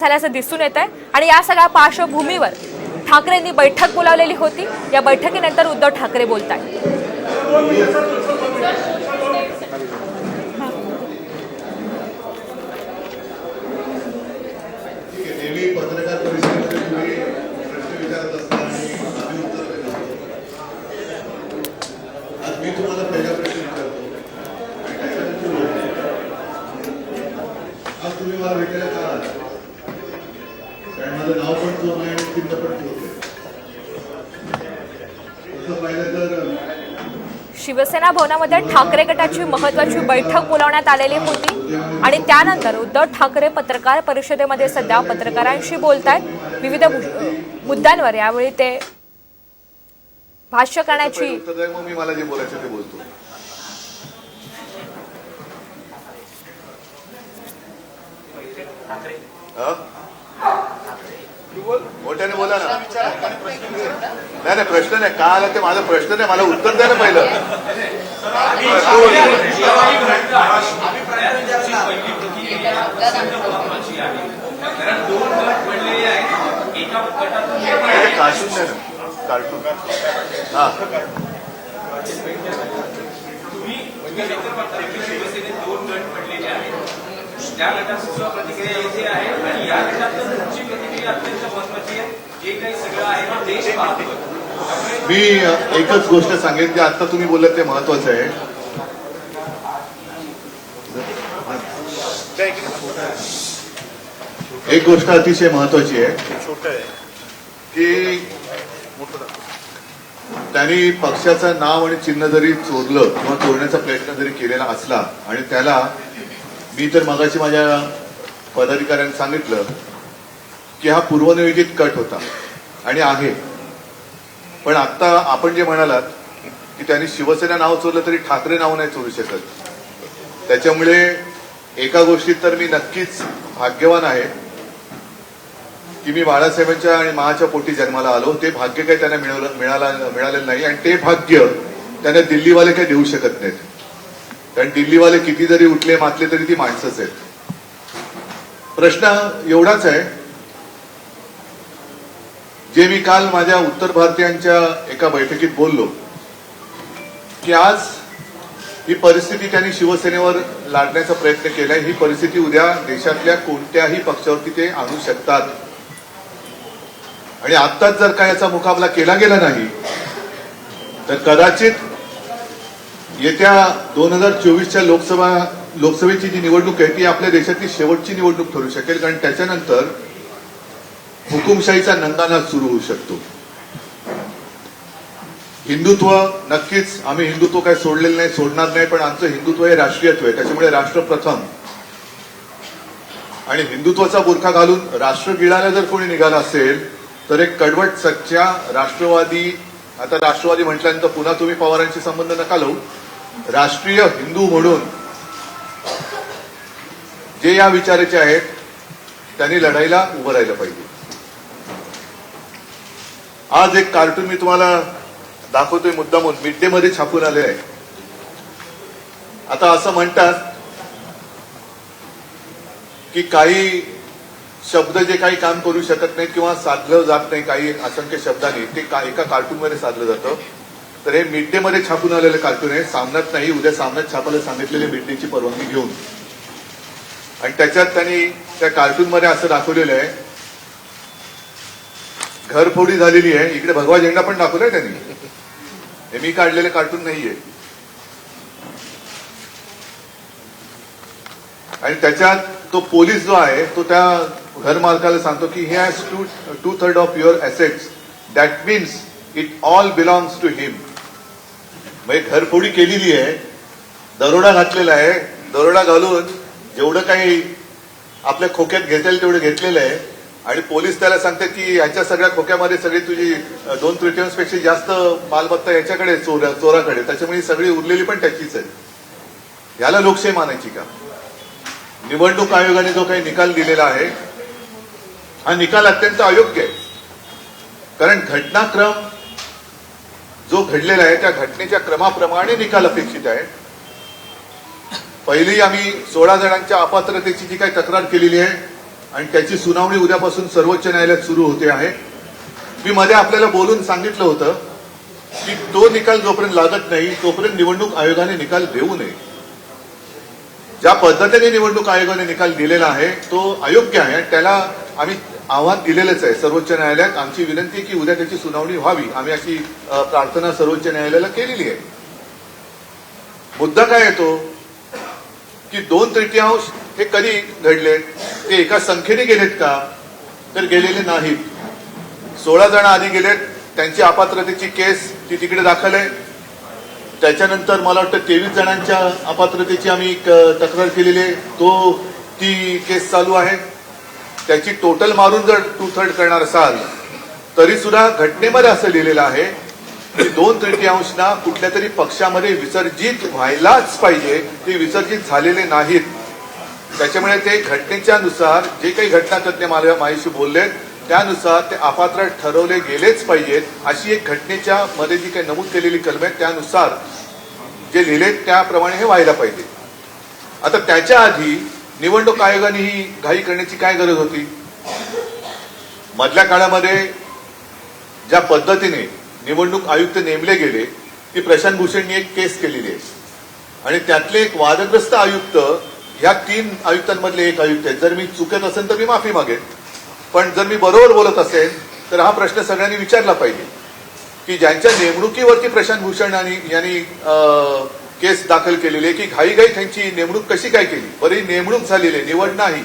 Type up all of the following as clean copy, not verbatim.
झाल्याचं दिसून येत आहे आणि या सगळ्या पार्श्वभूमीवर ठाकरेंनी बैठक बोलावलेली होती। या बैठकीनंतर उद्धव ठाकरे बोलतायत। पत्रकार परिषदेमध्ये तुम्ही प्रश्न विचारत असताना आम्ही उत्तर देत असतो। आज मी तुम्हाला पहिला प्रश्न विचारतो, आज तुम्ही मला भेटायला का आलात? कारण माझं नाव पण चोर आहे आणि चिन्ह पण चोर आहे। तसं पाहिलं तर शिवसेना भवनामध्ये ठाकरे गटाची महत्त्वाची बैठक बोलावण्यात आलेली होती आणि त्यानंतर उद्धव ठाकरे पत्रकार परिषदेमध्ये सध्या पत्रकारांशी बोलतायत। विविध मुद्द्यांवर यावेळी ते भाष्य करण्याची मी मला जे बोलायचं ते बोलतो। मोठ्याने बोला ना। नाही प्रश्न नाही, का आला ते माझा प्रश्न नाही, मला उत्तर द्या ना पहिलं। कार्टून द्या ना, कार्टून। हा त्या गटाची प्रतिक्रिया येथे आहे आणि या गटातून तुमची प्रतिक्रिया अत्यंत महत्वाची आहे। जे काही सगळं आहे ते देश पाहतोय। मी एकच गोष्ट सांगेन की आता तुम्ही बोलत ते महत्वाचं आहे। एक गोष्ट अतिशय महत्वाची आहे की त्यांनी पक्षाचं नाव आणि चिन्ह जरी चोरलं किंवा चोरण्याचा प्रयत्न जरी केलेला असला आणि त्याला मी तर मगाशी माझ्या पदाधिकाऱ्यांनी सांगितलं की हा पूर्वनियोजित कट होता आणि आहे। पण आता आपण जे म्हणालात की त्यांनी शिवसेना नाव चोरलं तरी ठाकरे नाव नाही चोरू शकत। त्याच्यामुळे एका गोष्टीत तर मी नक्कीच भाग्यवान आहे की मी बाळासाहेबांच्या आणि महाच्या पोटी जन्माला आलो। ते भाग्य काही त्यांना मिळालेलं नाही आणि ते भाग्य त्यांना दिल्लीवाले काही देऊ शकत नाहीत, कारण दिल्लीवाले किती जरी उठले मातले तरी ती माणसंच आहेत। प्रश्न एवढाच आहे जे मी काल माझ्या उत्तर भारतीयांच्या एका बैठकीत बोललो की आज ही परिस्थिती त्यांनी शिवसेनेवर लादण्याचा प्रयत्न केलाय। ही परिस्थिती उद्या देशातल्या कोणत्याही पक्षावरती ते आणू शकतात आणि आत्ताच जर का याचा मुकाबला केला गेला नाही तर कदाचित येत्या 2024च्या लोकसभेची जी निवडणूक आहे ती आपल्या देशातली शेवटची निवडणूक ठरू शकेल, कारण त्याच्यानंतर हुकुमशाहीचा नंगानाच सुरू होऊ शकतो। हिंदुत्व नक्कीच, आम्ही हिंदुत्व काही सोडलेलं नाही, सोडणार नाही, पण आमचं हिंदुत्व हे राष्ट्रीयत्व आहे। त्याच्यामुळे राष्ट्र प्रथम आणि हिंदुत्वाचा बुरखा घालून राष्ट्र गिळायला जर कोणी निघाला असेल तर एक कडवट सच्च्या राष्ट्रवादी, आता राष्ट्रवादी म्हटल्यानंतर पुन्हा तुम्ही पवारांशी संबंध नका लावू, राष्ट्रीय हिंदू म्हणून जे या विचाराचे आहेत त्यांनी लढाईला उभं राहिलं पाहिजे। आज एक कार्टून मी तुम्हाला दाखवतोय मुद्दामून, मिड डे मध्ये छापून आले आहे। आता असं म्हणतात की काही शब्द जे काही काम करू शकत नाहीत किंवा साधलं जात नाही काही असंख्य शब्दांनी, ते एका कार्टूनमध्ये साधलं जातं। तर हे मिड डे मध्ये छापून आलेलं कार्टून आहे, सामन्यात नाही, उद्या सामन्यात छापायला सांगितलेले मिड डेची परवानगी घेऊन। आणि त्याच्यात त्यांनी त्या कार्टूनमध्ये असं दाखवलेलं आहे, घरफोडी झालेली आहे, इकडे भगवा झेंडा पण दाखवलाय त्यांनी, हे मी काढलेलं कार्टून नाहीये। आणि त्याच्यात तो पोलीस जो आहे तो त्या घर मालकाला सांगतो की he has 2/3 of your assets, that means it all belongs to him। म्हणजे घरफोडी केलेली आहे, दरोडा घातलेला आहे, दरोडा घालून जेवढं काही आपल्या खोक्यात घेता येईल तेवढं घेतलेलं आहे आणि पोलीस त्याला सांगते की ह्याच्या सगळ्या खोक्यामध्ये सगळी तुझी 2/3 पेक्षा जास्त मालमत्ता याच्याकडे चोराकडे, त्याच्यामुळे सगळी उरलेली पण त्याचीच आहे। याला लोकशाही मानायची का? निवडणूक आयोगाने जो काही निकाल दिलेला आहे हा निकाल अत्यंत अयोग्य आहे, कारण घटनाक्रम जो घडलेला आहे त्या घटनेच्या क्रमाप्रमाणे निकाल अपेक्षित आहे। पहिली आम्ही 16 जणांच्या अपात्रतेची जी काही तक्रार केलेली आहे आणि त्याची सुनावणी उद्यापासून सर्वोच्च न्यायालयात सुरू होते आहे. मी मध्ये आपल्याला बोलून सांगितलं होतं की तो निकाल जोपर्यंत लागत नाही तोपर्यंत निवडणूक आयोगाने निकाल देऊ नये. ज्या पद्धतीने निवडणूक आयोगाने निकाल दिलेला आहे तो अयोग्य आहे आणि त्याला आम्ही आव्हान दिलेलंच आहे सर्वोच्च न्यायालयात. आमची विनंती की उद्या त्याची सुनावणी व्हावी. आम्ही अशी प्रार्थना सर्वोच्च न्यायालयाला केलेली आहे. मुद्दा काय येतो की 2/3 हे कधी घडले? ते एका संख्येने गेलेत का? तर गेलेले नाहीत. 16 जण आधी गेलेत, त्यांची अपात्रतेची केस ती तिकडे दाखल आहे. त्याच्यानंतर मला वाटतं 23 जणांच्या अपात्रतेची आम्ही तक्रार केलेली आहे, ती केस चालू आहे. त्याची टोटल मारून जर 2/3 करणार असाल तरी सुद्धा घटनेमध्ये असं लिहिलेलं आहे की 2/3 कुठल्या तरी पक्षामध्ये विसर्जित व्हायलाच पाहिजे. ते विसर्जित झालेले नाहीत. त्याच्यामुळे ते घटनेच्या नुसार जे काही घटनातज्ञ माझ्याशी बोललेत त्यानुसार ते अपात्र ठरवले गेलेच पाहिजेत. अशी एक घटनेच्या मध्ये जी काही नमूद केलेली कलम आहे त्यानुसार जे लिहिले त्याप्रमाणे हे व्हायला पाहिजे. आता त्याच्या आधी निवडणूक आयोगाने ही घाई करण्याची काय गरज होती? मधल्या काळामध्ये ज्या पद्धतीने निवडणूक आयुक्त नेमले गेले ती प्रशांत भूषणनी एक केस केलेली आहे आणि त्यातले एक वादग्रस्त आयुक्त ह्या 3 आयुक्तांमधले एक आयुक्त आहेत. जर मी चुकत असेल तर मी माफी मागेन, पण जर मी बरोबर बोलत असेल तर हा प्रश्न सगळ्यांनी विचारला पाहिजे की ज्यांच्या नेमणुकीवरती प्रशांत भूषण यांनी केस दाखल केलेली आहे की घाईघाई त्यांची नेमणूक कशी काय केली? बरी नेमणूक झालेली आहे, निवड नाही.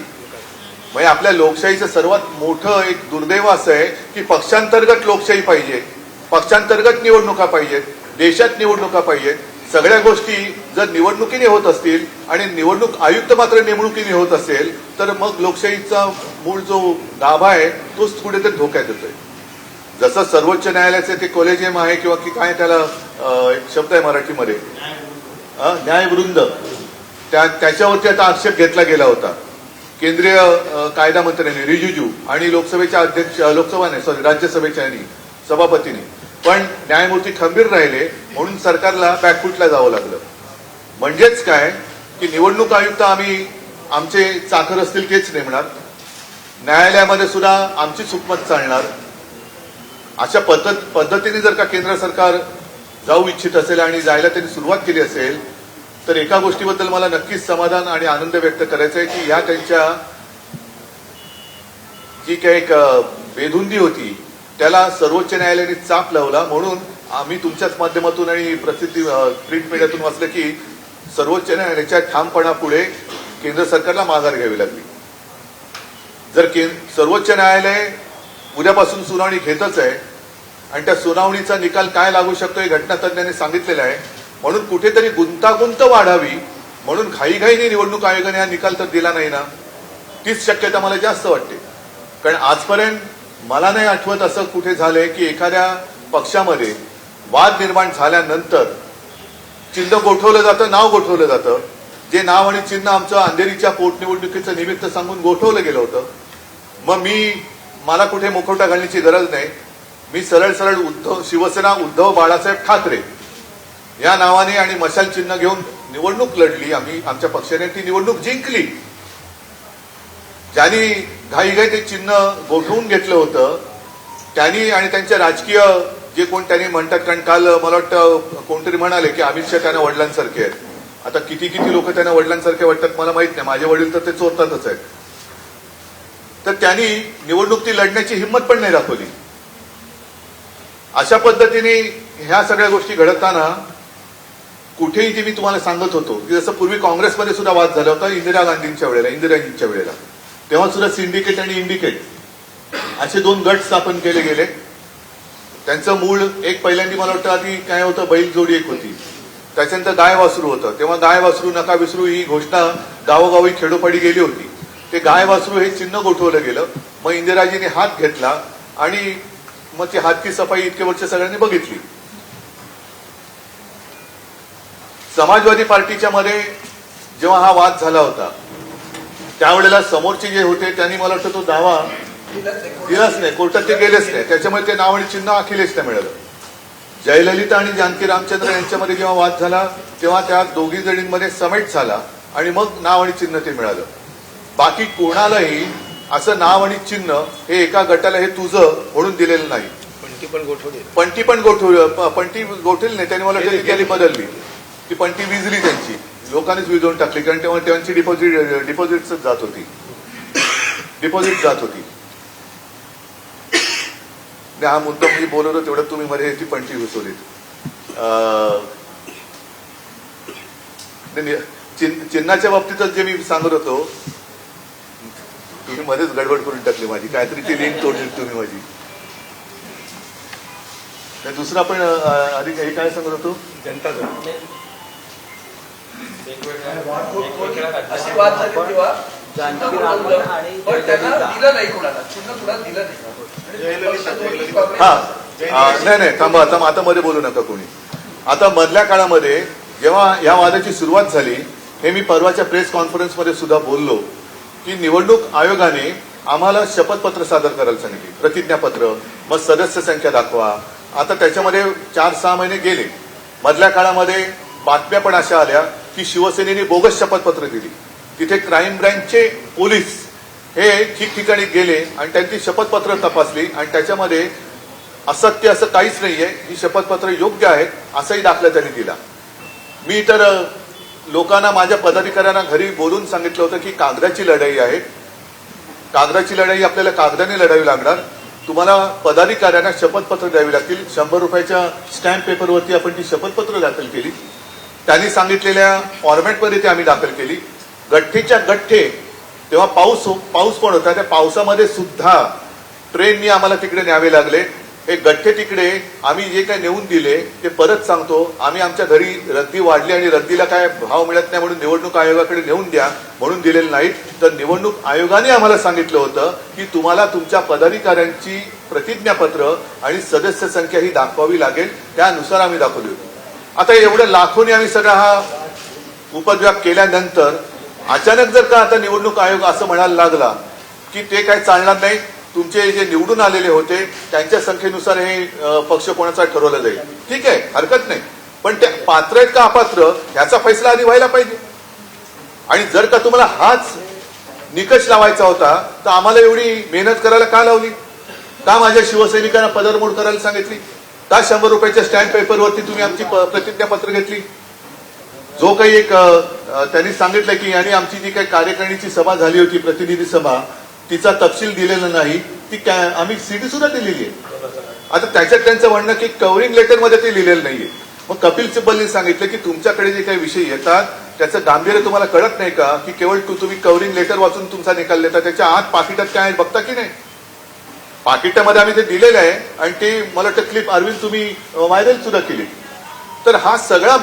म्हणजे आपल्या लोकशाहीचं सर्वात मोठं एक दुर्दैव असं आहे की पक्षांतर्गत लोकशाही पाहिजे, पक्षांतर्गत निवडणुका पाहिजेत, देशात निवडणुका पाहिजेत. सगळ्या गोष्टी जर निवडणुकीने होत असतील आणि निवडणूक आयुक्त मात्र नेमणुकीने होत असेल तर मग लोकशाहीचा मूळ जो गाभा आहे तोच कुठेतरी धोक्यात येतोय. जसं सर्वोच्च न्यायालयाचे ते कॉलेजियम आहे किंवा की काय त्याला एक शब्द आहे मराठीमध्ये न्यायवृंद, त्याच्यावरती आता आक्षेप घेतला गेला होता केंद्रीय कायदा मंत्र्यांनी रिजिजू आणि लोकसभेच्या अध्यक्ष राज्यसभेच्या सभापतींनी. पण न्यायमूर्ती खंबीर राहिले म्हणून सरकारला बॅकफुटला जावं लागलं. म्हणजेच काय की निवडणूक आयुक्त आम्ही आमचे चाकर असतील तेच नेमणार, न्यायालयामध्ये सुद्धा आमची सुकमत चालणार. अशा पद्धतीने जर का केंद्र सरकार जाऊ इच्छित असेल आणि जायला त्यांनी सुरुवात केली असेल तर एका गोष्टीबद्दल मला नक्कीच समाधान आणि आनंद व्यक्त करायचा आहे की ह्या त्यांच्या जी काही एक बेधुंदी होती त्याला सर्वोच्च न्यायालयाने चाप लावला. म्हणून आम्ही तुमच्याच माध्यमातून आणि प्रसिद्धी प्रिंट मीडियातून वाचलं की सर्वोच्च न्यायालयाच्या ठामपणापुढे केंद्र सरकारला माघार घ्यावी लागली. जर सर्वोच्च न्यायालय उद्यापासून सुनावणी घेतच आहे आणि त्या सुनावणीचा निकाल काय लागू शकतो हे घटनातज्ञांनी सांगितलेलं आहे. म्हणून कुठेतरी गुंतागुंत वाढावी म्हणून घाईघाईने निवडणूक आयोगाने हा निकाल तर दिला नाही ना, तीच शक्यता मला जास्त वाटते. कारण आजपर्यंत मला नाही आठवत असं कुठे झालंय की एखाद्या पक्षामध्ये वाद निर्माण झाल्यानंतर चिन्ह गोठवलं जातं, नाव गोठवलं जातं. जे नाव आणि चिन्ह आमचं अंधेरीच्या पोटनिवडणुकीचं निमित्त सांगून गोठवलं गेलं होतं. मग मला कुठे मुखवटा घालण्याची गरज नाही. मी सरळ शिवसेना उद्धव बाळासाहेब ठाकरे या नावाने आणि मशाल चिन्ह घेऊन निवडणूक लढली. आम्ही आमच्या पक्षाने ती निवडणूक जिंकली. ज्यांनी घाईघाई ते चिन्ह गोठवून घेतलं होतं त्यांनी आणि त्यांच्या राजकीय जे कोण त्यांनी म्हणतात, कारण काल मला वाटतं कोणतरी म्हणाले की अमित शहा त्यांना वडिलांसारखे आहेत. आता किती लोक त्यांना वडिलांसारखे वाटतात मला माहित नाही, माझे वडील तर ते चोरतातच आहेत. तर त्यांनी निवडणूक ती लढण्याची हिंमत पण नाही दाखवली. अशा पद्धतीने ह्या सगळ्या गोष्टी घडताना कुठेही मी तुम्हाला सांगत होतो की जसं पूर्वी काँग्रेसमध्ये सुद्धा वाद झाला होता इंदिराजींच्या वेळेला, तेव्हा सुद्धा सिंडिकेट आणि इंडिकेट असे 2 गट स्थापन केले गेले. त्यांचं मूळ एक पहिल्यांदा मला वाटतं आधी काय होतं, बैल जोडी एक होती, त्याच्यानंतर गाय वासरू होतं. तेव्हा गाय वासरू नका विसरू ही घोषणा गावोगावी खेडोपाडी गेली होती. ते गाय वासरू हे चिन्ह गोठवलं गेलं. मग इंदिराजीने हात घेतला आणि मग ती हातची सफाई इतके वर्ष सगळ्यांनी बघितली. समाजवादी पार्टीच्या मध्ये जेव्हा हा वाद झाला होता त्यावेळेला समोरचे जे होते त्यांनी मला वाटतं तो दावा दिलाच नाही, कोर्टात ते गेलेच नाही. त्याच्यामुळे ते नाव आणि चिन्ह अखिलेशला मिळालं. जयललिता आणि जानकी रामचंद्र यांच्यामध्ये जेव्हा वाद झाला तेव्हा त्या दोघी जणींमध्ये समेट झाला आणि मग नाव आणि चिन्ह ते मिळालं. बाकी कोणालाही असं नाव आणि चिन्ह हे एका गटाला हे तुझं म्हणून दिलेलं नाही. पंटी पण गोठवली नाही त्यांनी, मला टेक्निकली बदलली. ती पंटी विजली त्यांची, लोकांनीच विजवून टाकली, कारण तेव्हा त्यांची डिपॉझिट जात होती. हा मुद्दा मी बोलवतो तेवढं तुम्ही मध्ये ती पंटी घुसवलीत. चिन्हाच्या बाबतीतच जे मी सांगत होतो, तुम्ही मध्येच गडबड करून टाकली माझी, काहीतरी ती लिंक तोडली तुम्ही माझी. दुसरा पण आधी हे काय सांगत होतो, जनता अशी वाद झाली तेव्हा पण त्यांना दिलं नाही, कोणाला चिन्ह कुणाला दिलं नाही. नाही थांबा, आता मध्ये बोलू नका कोणी. आता मधल्या काळामध्ये जेव्हा या वादाची सुरुवात झाली, हे मी परवाच्या प्रेस कॉन्फरन्समध्ये सुद्धा बोललो की निवडणूक आयोगाने आम्हाला शपथपत्र सादर करायला सांगितली, प्रतिज्ञापत्र, मग सदस्य संख्या दाखवा. आता त्याच्यामध्ये 4-6 महिने गेले. मधल्या काळामध्ये बातम्या पण अशा आल्या की शिवसेनेने बोगस शपथपत्र दिली. तिथे क्राईम ब्रँचचे पोलीस हे ठिकठिकाणी गेले आणि त्यांची शपथपत्र तपासली आणि त्याच्यामध्ये असत्य असं काहीच नाहीये, ही शपथपत्र योग्य आहेत असाही दाखला त्यांनी दिला. मी तर लोकांना, माझ्या पदाधिकाऱ्यांना घरी बोलून सांगितलं होतं की कागदाची लढाई आहे, कागदाची लढाई आपल्याला कागदाने लढावी लागणार. तुम्हाला पदाधिकाऱ्यांना शपथपत्र द्यावी लागतील. 100 रुपयाच्या स्टॅम्प पेपरवरती आपण ती शपथपत्र दाखल केली. त्यांनी सांगितलेल्या फॉर्मॅटमध्ये ती आम्ही दाखल केली. गठ्ठेच्या गठ्ठे, तेव्हा पाऊस पण होता, त्या पावसामध्ये सुद्धा ट्रेननी आम्हाला तिकडे न्यावे लागले. हे गठ्ठे तिकडे आम्ही जे काही नेऊन दिले ते परत सांगतो, आम्ही आमच्या घरी रद्दी वाढली आणि रद्दीला काय भाव मिळत नाही म्हणून निवडणूक आयोगाकडे नेऊन द्या म्हणून दिलेलं नाहीत. तर निवडणूक आयोगाने आम्हाला सांगितलं होतं की तुम्हाला तुमच्या पदाधिकाऱ्यांची प्रतिज्ञापत्र आणि सदस्य संख्या ही दाखवावी लागेल, त्यानुसार आम्ही दाखवली होती. आता एवढं लाखोनी आम्ही सगळा हा उपद्व्याप केल्यानंतर अचानक जर का आता निवडणूक आयोग असं म्हणायला लागला की ते काय चालणार नाही, तुमचे जे निवडून आलेले होते त्यांच्या संख्येनुसार हे पक्ष कोणाचा ठरवलं जाईल, ठीक आहे, हरकत नाही. पण त्या पात्र आहेत का अपात्र ह्याचा फैसला आधी व्हायला पाहिजे. आणि जर का तुम्हाला हाच निकष लावायचा होता तर आम्हाला एवढी मेहनत करायला का लावली? का माझ्या शिवसैनिकांना पदरमोड करायला सांगितली? का 100 रुपयाच्या स्टॅम्प पेपरवरती तुम्ही आमची प्रतिज्ञापत्र घेतली? जो काही एक त्यांनी सांगितलं की आणि आमची जी काही कार्यकारिणीची सभा झाली होती, प्रतिनिधी सभा, तिचा तपशील दिलेला नाही, ती आम्ही सीडी सुद्धा दिलेली आहे. आता त्याच्यात त्यांचं म्हणणं की कव्हरिंग लेटरमध्ये ते लिहिलेलं नाहीये. मग कपिल सिब्बलनी सांगितलं की तुमच्याकडे जे काही विषय येतात त्याचं गांभीर्य तुम्हाला कळत नाही का, की केवळ तुम्ही कव्हरिंग लेटर वाचून तुमचा निकाल देता, त्याच्या आत पाकिटात काय आहे बघता की नाही? पाकिटामध्ये आम्ही ते दिलेलं आहे आणि ते मला वाटतं क्लिप अरविंद तुम्ही व्हायरल सुद्धा केली. तर हा सगळा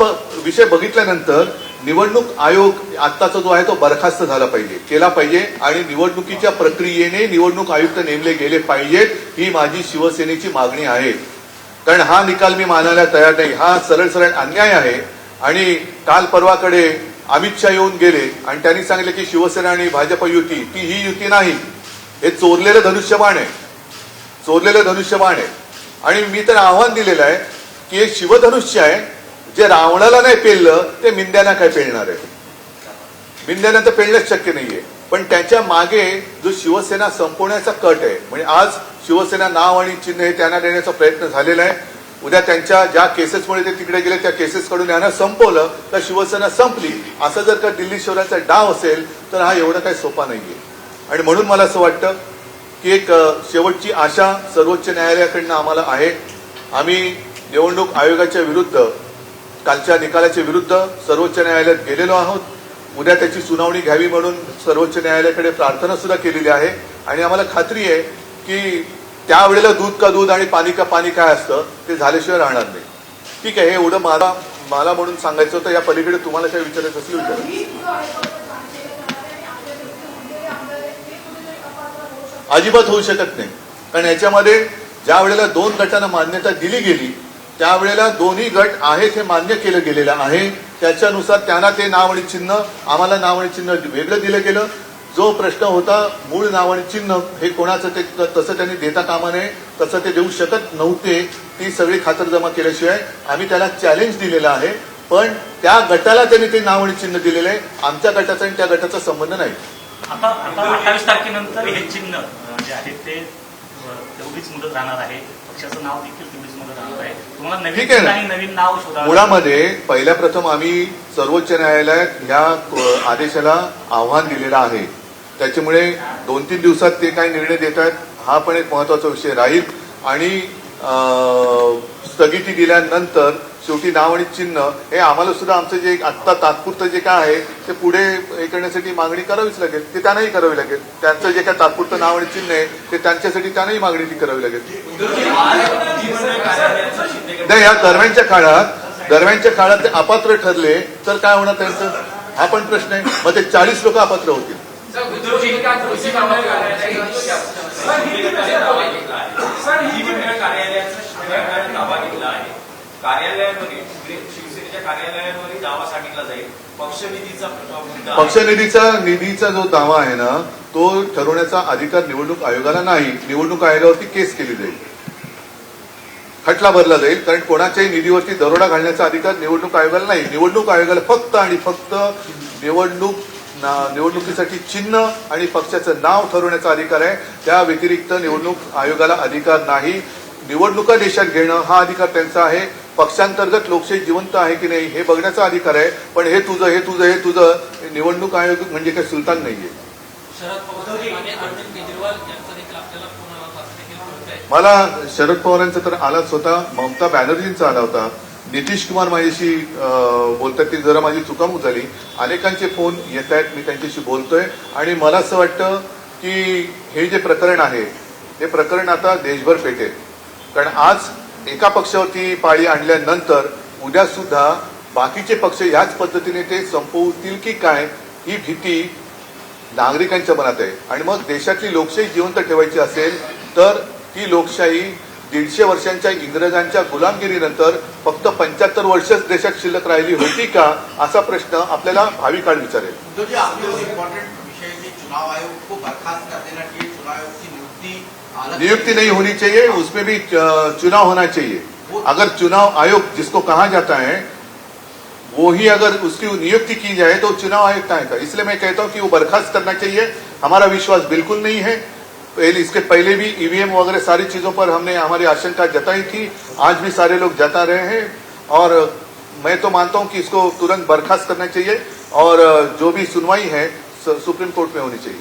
विषय बघितल्यानंतर निवडणूक आयोग आत्ताचा जो आहे तो बरखास्त झाला पाहिजे, केला पाहिजे आणि निवडणुकीच्या प्रक्रियेने निवडणूक आयुक्त नेमले गेले पाहिजेत, ही माझी शिवसेनेची मागणी आहे. कारण हा निकाल मी मानायला तयार नाही, हा सरळ सरळ अन्याय आहे. आणि काल परवाकडे अमित शहा येऊन गेले आणि त्यांनी सांगितलं की शिवसेना आणि भाजप युती, ती ही युती नाही, हे चोरलेलं धनुष्यबाण आहे, चोरलेलं धनुष्यबाण आहे. आणि मी तर आव्हान दिलेलं आहे की हे शिवधनुष्य आहे, जे रावणाला नाही पेललं ते मिंद्यांना काय पेलणार आहे? मिंद्यांना तर पेलणंच शक्य नाहीये. पण त्याच्या मागे जो शिवसेना संपवण्याचा कट आहे, म्हणजे आज शिवसेना नाव आणि चिन्ह हे त्यांना देण्याचा प्रयत्न झालेला आहे. उद्या त्यांच्या ज्या केसेसमुळे ते तिकडे गेले त्या केसेसकडून यांना संपवलं तर शिवसेना संपली, असं जर का दिल्ली शहराचा डाव असेल तर हा एवढं काही सोपा नाहीये. आणि म्हणून मला असं वाटतं की एक शेवटची आशा सर्वोच्च न्यायालयाकडनं आम्हाला आहे. आम्ही निवडणूक आयोगाच्या विरुद्ध, कालच्या निकालाच्या विरुद्ध सर्वोच्च न्यायालयात गेलेलो आहोत. उद्या त्याची सुनावणी घ्यावी म्हणून सर्वोच्च न्यायालयाकडे प्रार्थना सुद्धा केलेली आहे. आणि आम्हाला खात्री आहे की त्यावेळेला दूध का दूध आणि पाणी का पाणी काय असतं ते झाल्याशिवाय राहणार नाही. ठीक आहे, हे एवढं मला म्हणून सांगायचं होतं. या पलीकडे तुम्हाला काय विचारायचं असेल विचारा. अजिबात होऊ शकत नाही, कारण याच्यामध्ये ज्या वेळेला 2 गटांना मान्यता दिली गेली त्यावेळेला दोन्ही गट आहेत हे मान्य केलं गेलेलं आहे. त्याच्यानुसार त्यांना ते नाव आणि चिन्ह, आम्हाला नाव आणि चिन्ह वेगळं दिलं गेलं. जो प्रश्न होता मूळ नाव आणि चिन्ह हे कोणाचं ते तसं त्यांनी देता कामा नये, तसं ते देऊ शकत नव्हते. ती सगळी खातरजमा केल्याशिवाय आम्ही त्याला चॅलेंज दिलेलं आहे. पण त्या गटाला त्यांनी ते नाव आणि चिन्ह दिलेलं आहे. आमच्या गटाचा आणि त्या गटाचा संबंध नाही. आता 28 तारखेनंतर हे चिन्ह जे आहे ते तेवढीच मुदत राहणार आहे, पक्षाचं नाव देखील तेवढीच मुदत राहणार आहे. तुम्हाला नवीन ठीक आहे ना. आणि नवीन नाव शोधा. मुळामध्ये पहिल्या प्रथम आम्ही सर्वोच्च न्यायालयात ह्या आदेशाला आव्हान दिलेलं आहे. त्याच्यामुळे 2-3 दिवसात ते काय निर्णय देत आहेत हा पण एक महत्वाचा विषय राहील. आणि स्थगिती दिल्यानंतर शेवटी नाव आणि चिन्ह हे आम्हाला सुद्धा आमचं जे आत्ता तात्पुरतं जे काय आहे ते पुढे हे करण्यासाठी मागणी करावीच लागेल. ते त्यांनाही करावी लागेल. त्यांचं जे काय तात्पुरतं नाव आणि चिन्ह आहे ते त्यांच्यासाठी त्यांनाही मागणी ती करावी लागेल. नाही, या दरम्यानच्या काळात ते अपात्र ठरले तर काय होणार त्यांचं, हा पण प्रश्न आहे. मग ते 40 लोक अपात्र होतील. कार्यालयामध्ये शिवसेनेच्या कार्यालयावरही दावा सांगितला जाईल. निधीचा जो दावा आहे ना तो ठरवण्याचा अधिकार निवडणूक आयोगाला नाही. निवडणूक आयोगावरती केस केली जाईल, खटला भरला जाईल. कारण कोणाच्याही निधीवरती दरोडा घालण्याचा अधिकार निवडणूक आयोगाला नाही. निवडणूक आयोगाला फक्त आणि फक्त निवडणुकीसाठी चिन्ह आणि पक्षाचं नाव ठरवण्याचा अधिकार आहे. त्या व्यतिरिक्त निवडणूक आयोगाला अधिकार नाही. निवडणुका देशात घेणं हा अधिकार त्यांचा आहे. पक्षांतर्गत लोकशाही जिवंत आहे की नाही हे बघण्याचा अधिकार आहे. पण हे तुझं निवडणूक आयोग म्हणजे काही सुलतान नाहीये. मला शरद पवारांचा तर आलाच होता, ममता बॅनर्जींचा आला होता, नितीश कुमार माझ्याशी बोलतात की जरा माझी चुकामुक झाली. अनेकांचे फोन येत आहेत, मी त्यांच्याशी बोलतोय. आणि मला असं वाटतं की हे जे प्रकरण आहे हे प्रकरण आता देशभर पेटेल. कारण आज एका पक्षावरती पाळी आणल्यानंतर उद्या सुद्धा बाकीचे पक्ष याच पद्धतीने ते संपवतील की काय ही भीती नागरिकांच्या मनात आहे. आणि मग देशातली लोकशाही जिवंत ठेवायची असेल तर ती लोकशाही 150 वर्षांच्या इंग्रजांच्या गुलामगिरीनंतर फक्त 75 वर्षच देशात शिल्लक राहिली होती का असा प्रश्न आपल्याला भावी काळ विचारेल. चुनाव आयोग को बर्खास्त कर देना चाहिए, चुनाव आयोग की नियुक्ति नहीं होनी चाहिए, उसमें भी चुनाव होना चाहिए. अगर चुनाव आयोग जिसको कहा जाता है वो ही अगर उसकी नियुक्ति की जाए तो चुनाव आयोग का है. इसलिए मैं कहता हूं कि वो बर्खास्त करना चाहिए. हमारा विश्वास बिल्कुल नहीं है. इसके पहले भी ईवीएम वगैरह सारी चीजों पर हमने हमारी आशंका जताई थी. आज भी सारे लोग जता रहे हैं. और मैं तो मानता हूं कि इसको तुरंत बर्खास्त करना चाहिए और जो भी सुनवाई है सुप्रीम कोर्ट में होनी चाहिए.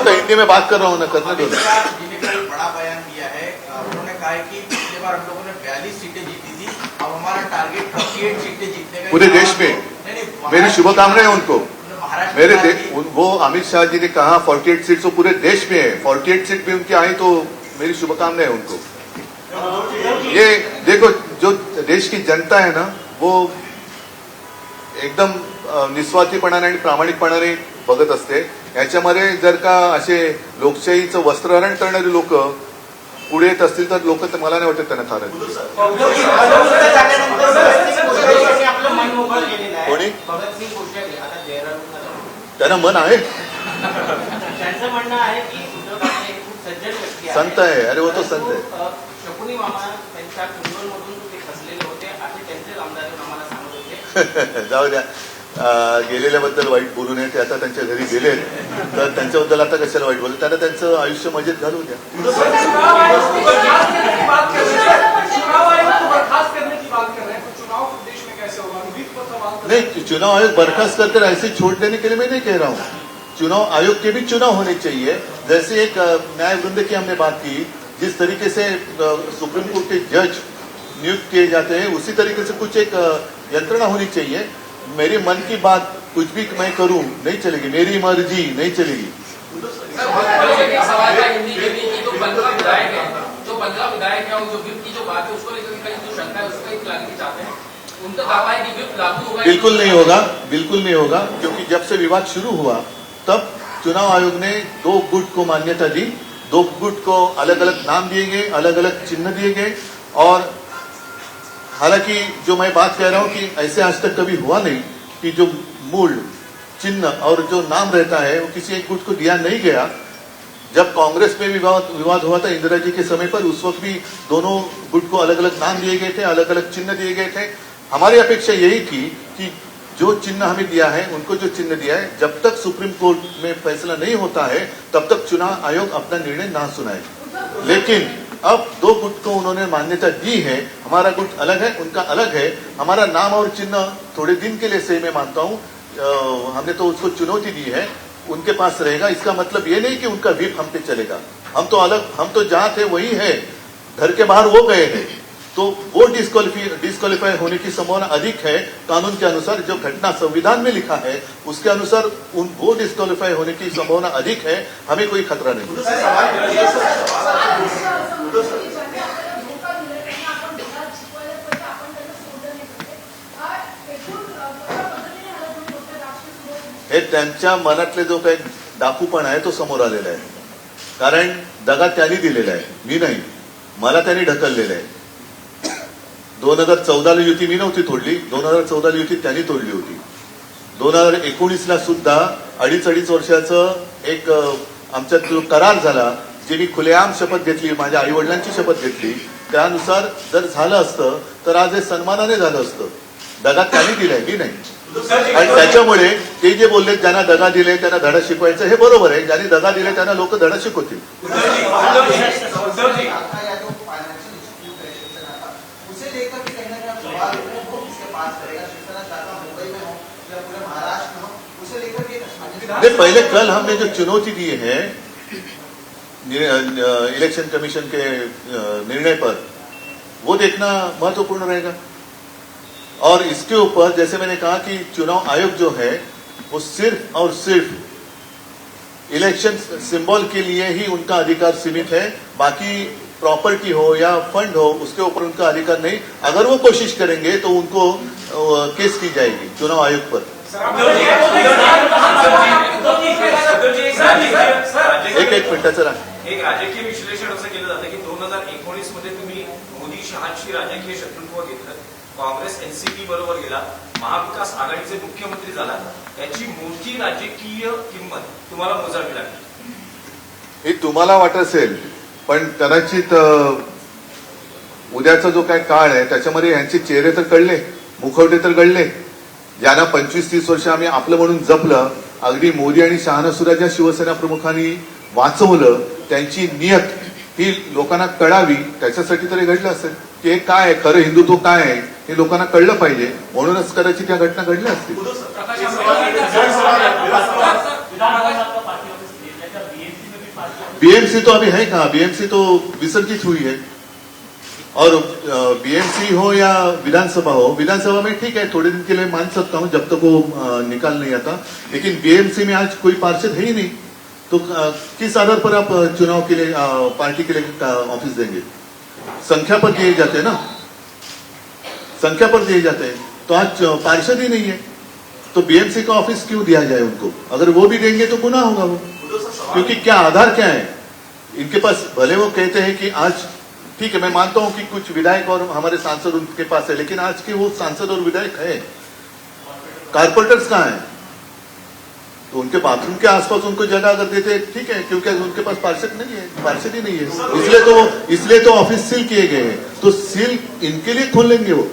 तो हिंदी में बात कर रहा हूँ ना, करने दो. बड़ा बयान दिया है, उन्होंने कहा है कि पिछली बार हम लोगों ने 42 सीटें जीती थी, अब हमारा टारगेट 38 सीटें जीतने का. पूरे देश में मेरी शुभकामनाएं उनको. वो अमित शाह जी ने कहा 48 सीट तो पूरे देश में है. 48 सीट भी उनकी आई तो मेरी शुभकामनाएं उनको. ये देखो जो देश की जनता है ना वो एकदम निस्वार्थीपणाने आणि प्रामाणिकपणाने बघत असते. याच्यामध्ये जर का असे लोकशाहीचं वस्त्रहरण करणारे लोक पुढे येत असतील तर लोक मला नाही वाटत त्यांना थारत. कोणी त्यांना मन आहे, त्यांचं म्हणणं आहे की उद्धव ठाकरे खूप सज्जन व्यक्ती आहे. संत आहे. अरे वो तो संत आहे. शकुनी मामा त्यांच्या कुंडोलमधून ते खचलेले होते असे त्यांचे आमदार आम्हाला सांगत होते. जाऊ द्या. गेलेल्याबद्दल वाईट बोलू नये. ते आता त्यांच्या घरी गेलेत तर त्यांच्याबद्दल आता कशाला वाईट बोलू. त्यांना त्यांचं आयुष्य मजेत घालू द्या. नहीं, चुनाव आयोग बर्खास्त करकर ऐसे छोड़ देने के लिए मैं नहीं कह रहा हूँ. चुनाव आयोग के भी चुनाव होने चाहिए. जैसे एक न्याय वृंद की हमने बात की, जिस तरीके से सुप्रीम कोर्ट के जज नियुक्त किए जाते हैं उसी तरीके से कुछ एक यंत्रणा होनी चाहिए. मेरी मन की बात कुछ भी मैं करूं नहीं चलेगी, मेरी मर्जी नहीं चलेगी. जो 15 विधायक है जो विप की जो बात है उसको लेकर कहीं जो शंका है उसको एक लागू चाहते हैं. उनका दावा है कि विप लागू होगा. बिल्कुल नहीं होगा, बिल्कुल नहीं होगा. क्योंकि जब से विवाद शुरू हुआ तब चुनाव आयोग ने 2 गुट को मान्यता दी. 2 गुट को अलग अलग नाम दिए गए, अलग अलग चिन्ह दिए गए. और हालांकि जो मैं बात कह रहा हूं कि ऐसे आज तक कभी हुआ नहीं कि जो मूल चिन्ह और जो नाम रहता है वो किसी एक गुट को दिया नहीं गया. जब कांग्रेस में विवाद हुआ था इंदिरा जी के समय पर, उस वक्त भी दोनों गुट को अलग अलग नाम दिए गए थे, अलग अलग चिन्ह दिए गए थे. हमारी अपेक्षा यही थी कि जो चिन्ह हमें दिया है, उनको जो चिन्ह दिया है, जब तक सुप्रीम कोर्ट में फैसला नहीं होता है तब तक चुनाव आयोग अपना निर्णय ना सुनाए। लेकिन अब 2 गुट को उन्होंने मान्यता दी है, हमारा गुट अलग है, उनका अलग है। हमारा नाम और चिन्ह थोड़े दिन के लिए सही मैं मानता हूं, हमने तो उसको चुनौती दी है, उनके पास रहेगा। इसका मतलब ये नहीं कि उनका व्हीप हम पे चलेगा। हम तो अलग, हम तो जहां थे वही है, घर के बाहर वो गए हैं, तो वो डिस्क्वालीफाई होने की संभावना अधिक है। कानून के अनुसार जो घटना संविधान में लिखा है उसके अनुसार वो डिस्क्वालीफाई होने की संभावना अधिक है। हमें कोई खतरा नहीं। हे त्यांच्या मनातले जो काही डाकूपणा आहे तो समोर आलेला आहे। कारण दगा त्यांनी दिलेला आहे, मी नाही, मला त्यांनी ढकललेलं आहे। 2014ला युती मी नव्हती तोडली, 2014ला युती त्यांनी तोडली होती। 2019ला सुद्धा 2.5 वर्षाचं एक आमच्यात जो करार झाला, जे मी खुलेआम शपथ घेतली, माझ्या आई वडिलांची शपथ घेतली, त्यानुसार जर झालं असतं तर आज हे सन्मानाने झालं असतं। दगा त्यांनी दिलाय, मी नाही। आणि त्याच्यामुळे ते जे बोलले ज्यांना दगा दिले त्यांना धडा शिकवायचं, हे बरोबर आहे। ज्यांनी दगा दिले त्यांना लोक धडा शिकवतील। पहले कल हमने जो चुनौती दी है इलेक्शन कमीशन के निर्णय पर, वो देखना महत्वपूर्ण रहेगा। और इसके ऊपर जैसे मैंने कहा कि चुनाव आयोग जो है वो सिर्फ और सिर्फ इलेक्शन सिंबल के लिए ही उनका अधिकार सीमित है। बाकी प्रॉपर्टी हो या फंड हो उसके ऊपर उनका अधिकार नहीं। अगर वो कोशिश करेंगे तो उनको केस की जाएगी चुनाव आयोग पर। एक मिनिटाचं राहा। एक राजकीय विश्लेषण असं केलं जातं की 2019 मध्ये तुम्ही मोदी शहांशी राजकीय शत्रुत्व घेतलं, काँग्रेस एनसीपी बरोबर गेला, महाविकास आघाडीचे मुख्यमंत्री झाला, याची मोठी राजकीय किंमत तुम्हाला मोजावी लागली। हे तुम्हाला वाटत असेल, पण कदाचित उद्याचा जो काय काळ आहे त्याच्यामध्ये यांचे चेहरे तर कळले, मुखवटे तर कळले। ज्यांना 25-30 वर्ष आम्ही आपलं म्हणून जपलं, अगदी मोदी आणि शहांना सुद्धा ज्या शिवसेना प्रमुखांनी वाचवलं, त्यांची नियत ही लोकांना कळावी, त्याच्यासाठी तरी घडलं असेल की हे काय आहे, खरं हिंदुत्व काय आहे हे लोकांना कळलं पाहिजे, म्हणूनच कदाचित या घटना घडल्या असतील। बीएमसी तो अभी है कहाँ, बीएमसी तो विसर्जित हुई है। और बीएमसी हो या विधानसभा हो, विधानसभा में ठीक है थोड़े दिन के लिए मान सकता हूं जब तक वो निकाल नहीं आता, लेकिन बीएमसी में आज कोई पार्षद है ही नहीं, तो किस आधार पर आप चुनाव के लिए पार्टी के लिए ऑफिस देंगे? संख्या पर दिए जाते हैं ना, संख्या पर दिए जाते हैं। तो आज पार्षद ही नहीं है, तो बीएमसी का ऑफिस क्यों दिया जाए उनको? अगर वो भी देंगे तो गुनाह होगा वो, क्योंकि क्या आधार क्या है इनके पास? भले वो कहते हैं कि आज ठीक है, मैं मानता हूं कि कुछ विधायक और हमारे सांसद उनके पास है, लेकिन आज के वो सांसद और विधायक है, कारपोरेटर्स कहाँ है? तो उनके बाथरूम के आसपास उनको जगह अगर देते ठीक है, क्योंकि उनके पास पार्षद नहीं है, पार्षद ही नहीं है, इसलिए तो ऑफिस सील किए गए हैं। तो सील इनके लिए खोल लेंगे वो।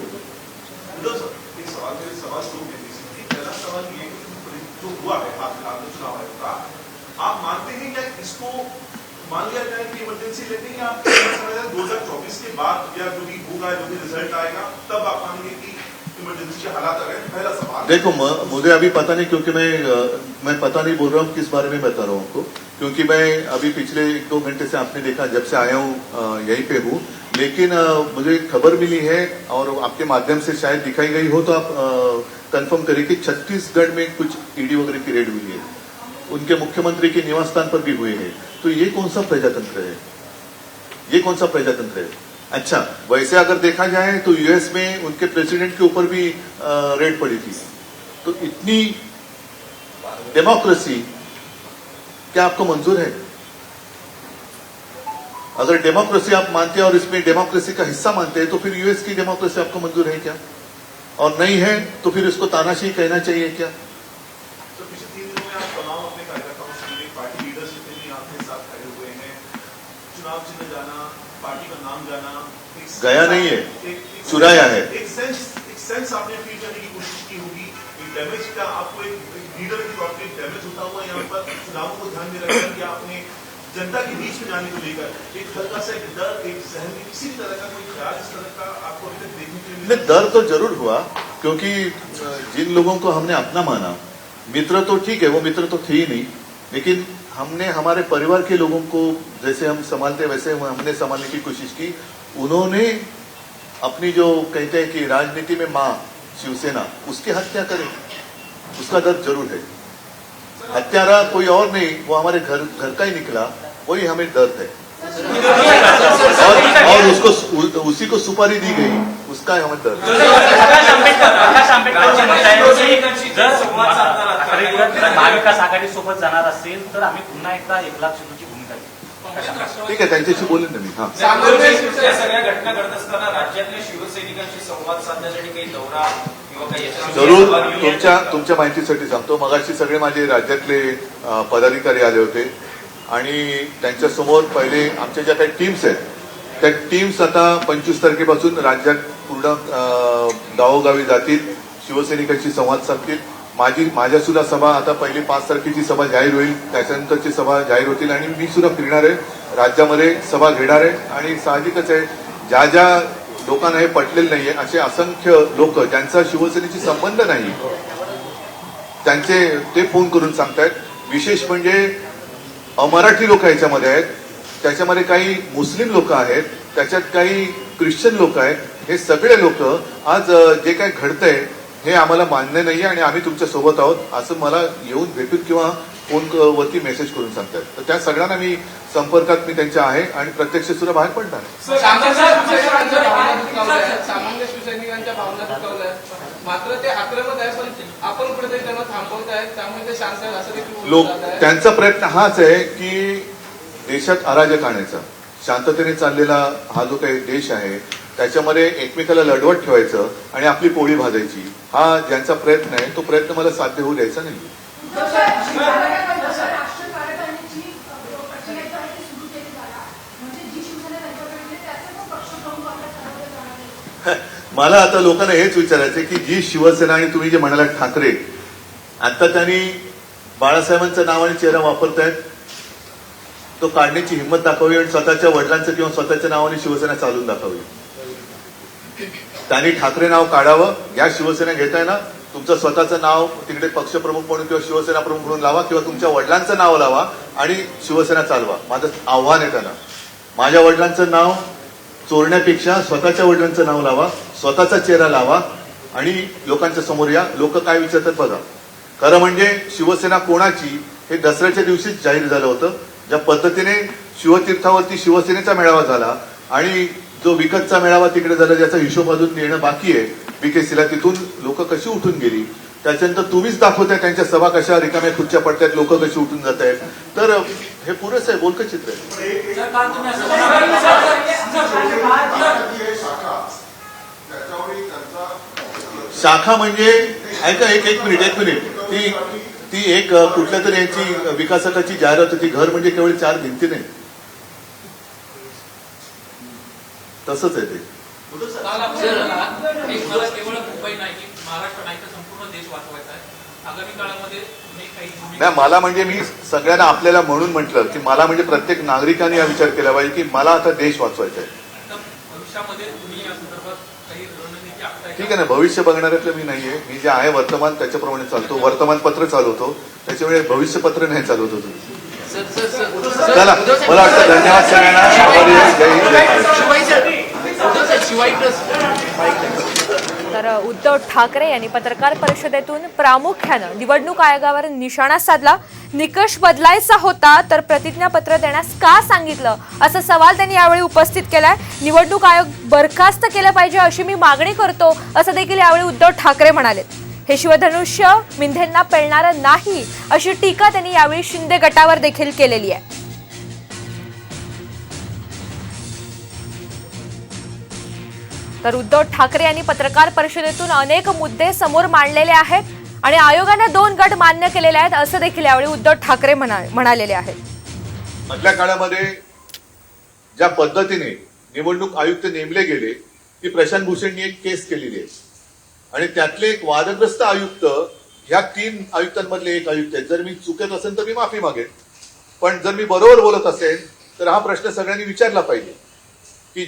आप मानते हैं क्या इसको मान लिया जाए कि इमरजेंसी लेते हैं, आप 2024 के बाद या जो भी होगा, जो भी रिजल्ट आएगा तब आप मानेंगे कि इमरजेंसी के हालात आ गए? पहला सवाल। देखो मुझे अभी पता नहीं, क्योंकि मैं पता नहीं बोल रहा हूँ किस बारे में बता रहा हूँ आपको, क्योंकि मैं अभी पिछले 1-2 घंटे से आपने देखा जब से आया हूँ यहीं पे हूँ, लेकिन मुझे खबर मिली है और आपके माध्यम से शायद दिखाई गई हो, तो आप कंफर्म करिए कि छत्तीसगढ़ में कुछ ईडी वगैरह की रेड हुई है, उनके मुख्यमंत्री के निवास स्थान पर भी हुए हैं। तो ये कौन सा प्रजातंत्र है? ये कौन सा प्रजातंत्र है? अच्छा, वैसे अगर देखा जाए तो यूएस में उनके प्रेसिडेंट के ऊपर भी रेड पड़ी थी। तो इतनी डेमोक्रेसी क्या आपको मंजूर है? अगर डेमोक्रेसी आप मानते हैं और इसमें डेमोक्रेसी का हिस्सा मानते हैं, तो फिर यूएस की डेमोक्रेसी आपको मंजूर है क्या? और नहीं है तो फिर इसको तानाशाही कहना चाहिए क्या? पार्टी का नाम जाना, गया नहीं है, चुराया है। एक सेंस आपने फील करने की कोशिश की होगी, डैमेज का आपको एक लीडर के तौर पे डैमेज होता हुआ यहाँ पर चुनावों को ध्यान में रखकर कि आपने जनता के बीच में जाने को लेकर एक हल्का सा एक डर, एक सहम, किसी भी तरह का कोई ख्याल इस तरह का आपको अभी तक देखने के लिए नहीं, डर तो जरूर हुआ, क्योंकि जिन लोगों को हमने अपना माना, मित्र तो ठीक है, वो मित्र तो थे ही नहीं, लेकिन हमने हमारे परिवार के लोगों को जैसे हम संभालते वैसे हमने संभालने की कोशिश की। उन्होंने अपनी जो कहते हैं कि राजनीति में मां शिवसेना, उसकी हत्या करे, उसका दर्द जरूर है। हत्यारा कोई और नहीं, वो हमारे घर का ही निकला, वही हमें दर्द है। और उसको उसी को सुपारी दी गई, उसका हमें दर्द है। प्रकाश आंबेडकरचं म्हणत आहे की जर महाविकास आघाडी सोबत जाणार असेल तर आम्ही पुन्हा एकदा 1 लाख सिंधूची भूमिका घेऊ। ठीक आहे, त्यांच्याशी बोलेन ना मी। हा, या सगळ्या घटना घडत असताना राज्यातल्या शिवसैनिकांशी संवाद साधण्यासाठी काही दौरा किंवा काही जरूर तुमच्या माहितीसाठी सांगतो, मगाशी सगळे माझे राज्यातले पदाधिकारी आले होते आणि त्यांच्यासमोर पहिले आमच्या ज्या काही टीम्स आहेत, त्या टीम्स आता 25 तारखेपासून राज्यात पूर्ण गावोगावी जातील, शिवसैनिकांशी संवाद साधतील। माझ्या सुद्धा सभा आता पहिली 5 तारखेची सभा जाहीर होईल, त्याच्यानंतरची सभा जाहीर होतील आणि मी सुद्धा फिरणार आहे, राज्यामध्ये सभा घेणार आहे। आणि साहजिकच आहे, ज्या लोकांना हे पटलेलं नाहीये, असे असंख्य लोक ज्यांचा शिवसेनेशी संबंध नाही, त्यांचे ते फोन करून सांगतायत। विशेष म्हणजे अमराठी लोक याच्यामध्ये आहेत, त्याच्यामध्ये काही मुस्लिम लोक आहेत, त्याच्यात काही ख्रिश्चन लोक आहेत। हे सगळे लोक आज जे काही घडतंय हे आम्हाला मान्य नाही आणि आम्ही तुमच्या सोबत आहोत असं मला येऊन भेटून किंवा फोनवरती मेसेज करून सांगतात। तर त्या सगळ्यांना मी संपर्कात मी त्यांच्या आहे आणि प्रत्यक्ष सुद्धा बाहेर पडणार आहे। सामान्य शिवसैनिकांच्या भावना दुखावल्या, मात्र ते आक्रमक आहे, पण आपण कुठेतरी त्यांना थांबवत आहेत, त्यामुळे ते शांत आहेत असं देखील लोक त्यांचा प्रयत्न हाच आहे की देशात अराजक आणायचा, शांततेने चाललेला हा जो काही देश आहे त्याच्यामध्ये एकमेकाला लढवत ठेवायचं आणि आपली पोळी भाजायची, हा ज्यांचा प्रयत्न आहे तो प्रयत्न मला साध्य होऊ द्यायचा नाही। मला आता लोकांना हेच विचारायचं की जी शिवसेना आणि तुम्ही जे म्हणाला ठाकरे, आता त्यांनी बाळासाहेबांचं नाव आणि चेहरा वापरतायत, तो काढण्याची हिंमत दाखवावी आणि स्वतःच्या वडिलांचं किंवा स्वतःच्या नावाने शिवसेना चालून दाखवावी। त्यांनी ठाकरे नाव काढावं, या शिवसेना घेताय ना, तुमचं स्वतःचं नाव तिकडे पक्षप्रमुख म्हणून किंवा शिवसेना प्रमुख म्हणून लावा किंवा तुमच्या वडिलांचं नाव लावा आणि शिवसेना चालवा। माझं आव्हान आहे त्यांना, माझ्या वडिलांचं नाव चोरण्यापेक्षा स्वतःच्या वडिलांचं नाव लावा, स्वतःचा चेहरा लावा आणि लोकांच्या समोर या। लोक काय विचारतात बघा। खरं म्हणजे शिवसेना कोणाची हे दसऱ्याच्या दिवशीच जाहीर झालं होतं। ज्या पद्धतीने शिवतीर्थावरती शिवसेनेचा मेळावा झाला आणि जो विकतचा मेळावा तिकडे झाला, ज्याचा हिशोब अजून येणं बाकी आहे बीकेसीला, तिथून लोक कशी उठून गेली, त्याच्यानंतर तुम्हीच दाखवताय त्यांच्या सभा कशा रिकाम्या खुर्च्या पडतायत, लोक कशी उठून जात आहेत, तर हे पुरेसं आहे, बोलकं चित्र आहे। शाखा म्हणजे ऐका, एक मिनिट, ती एक कुठल्या तरी यांची विकासकाची जाहिरात होती, घर म्हणजे केवळ 4 भिंती नाही, तसंच आहे ते। केवळ मुंबई नाही, महाराष्ट्र नाही तर संपूर्ण देश वाचवायचा आहे। आगामी काळामध्ये नाही, मला म्हणजे मी सगळ्यांना आपल्याला म्हणून म्हटलं की मला म्हणजे प्रत्येक नागरिकाने हा विचार केला पाहिजे की मला आता देश वाचवायचा आहे। भविष्यामध्ये तुम्ही या संदर्भात काही रणनीती आखताय? ठीक आहे ना, भविष्य बघणाऱ्यातलं मी नाहीये, मी जे आहे वर्तमान त्याच्याप्रमाणे चालतो, वर्तमानपत्र चालवतो, त्याच्यामुळे भविष्यपत्र नाही चालवत होतो। चला, मला वाटतं धन्यवाद सगळ्यांना, तर उद्धव ठाकरे यांनी पत्रकार परिषदेतून प्रामुख्यानं निवडणूक आयोगावर निशाणा साधला। निकष बदलायचा होता तर प्रतिज्ञापत्र देण्यास का सांगितलं, असा सवाल त्यांनी यावेळी उपस्थित केलाय। निवडणूक आयोग बरखास्त केलं पाहिजे अशी मी मागणी करतो, असं देखील यावेळी उद्धव ठाकरे म्हणाले। हे शिवधनुष्य मिंधेंना पेलणारं नाही अशी टीका त्यांनी यावेळी शिंदे गटावर देखील केलेली आहे। तर उद्धव ठाकरे यांनी पत्रकार परिषदेतून अनेक मुद्दे समोर मांडलेले आहेत आणि आयोगाने 2 गट मान्य केलेले आहेत, असं देखील यावेळी उद्धव ठाकरे म्हणालेले आहेत। मधल्या काळामध्ये ज्या पद्धतीने निवडणूक आयुक्त नेमले गेले ती प्रशांत भूषणनी एक केस केलेली आहे आणि त्यातले एक वादग्रस्त आयुक्त ह्या 3 आयुक्तांमधले एक आयुक्त आहेत. जर मी चुकत असेल तर मी माफी मागेन, पण जर मी बरोबर बोलत असेल तर हा प्रश्न सगळ्यांनी विचारला पाहिजे.